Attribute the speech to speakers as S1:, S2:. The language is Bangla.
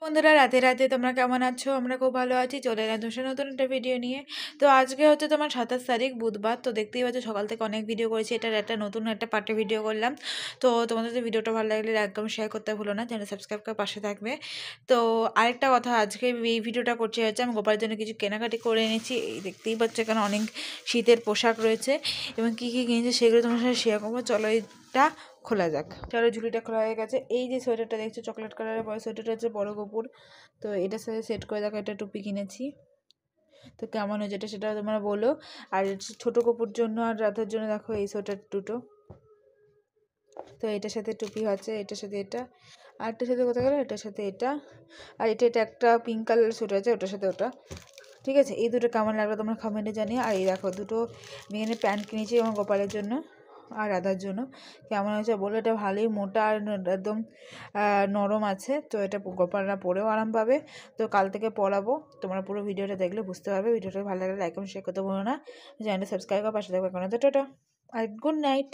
S1: বন্ধুরা রাতে রাতে তোমরা কেমন আছো? আমরা খুব ভালো আছি। চলে এলাম তোমার সাথে নতুন একটা ভিডিও নিয়ে। তো আজকে হচ্ছে তোমার 27 তারিখ বুধবার। তো দেখতেই পাচ্ছ সকাল থেকে অনেক ভিডিও করেছি, এটার একটা নতুন একটা পার্টে ভিডিও করলাম। তো তোমাদের যদি ভিডিওটা ভালো লাগলে একদম শেয়ার করতে ভুলো না, চ্যানেল সাবস্ক্রাইব করে পাশে থাকবে। তো আরেকটা কথা, আজকে এই ভিডিওটা করছি হচ্ছে আমি গোপালের জন্য কিছু কেনাকাটি করে এনেছি। এই দেখতেই পাচ্ছ এখানে অনেক শীতের পোশাক রয়েছে এবং কী কী কিনেছি সেগুলো তোমার সাথে শেয়ার করবো। চলো এটা খোলা যাক। চলো ঝুড়িটা খোলা হয়ে গেছে। এই যে সোয়েটারটা দেখছো চকলেট কালারের বড় সোয়েটারটা হচ্ছে বড় কপুর। তো এটার সাথে সেট করে দেখো, একটা টুপি কিনেছি। তো কেমন হয়েছে এটা সেটা তোমরা বলো। আর ছোটো কপুর জন্য আর রাতের জন্য দেখো এই সোয়েটার দুটো। তো এটার সাথে টুপি আছে, এটার সাথে এটা, আর এটার সাথে কোথায় গেল, এটার সাথে এটা, আর এটা একটা পিঙ্ক কালার সোয়েটার আছে, ওটার সাথে ওটা। ঠিক আছে, এই দুটো কেমন লাগলো তোমরা কমেন্টে জানিয়ে। আর এই দেখো দুটো আমি এখানে প্যান্ট কিনেছি আমার গোপালের জন্য আর রাধার জন্য। কেমন হয়েছে বলো। এটা ভালোই মোটা আর একদম নরম আছে। তো এটা গোপালরা পরেও আরাম পাবে। তো কাল থেকে পরাবো। তোমরা পুরো ভিডিওটা দেখলে বুঝতে পারবে। ভিডিওটা ভালো লাগলে লাইক এবং শেয়ার করতে ভুলো না। চ্যানেলটা সাবস্ক্রাইব করে পাশে থাকবে। এখন তো টাটা আর গুড নাইট।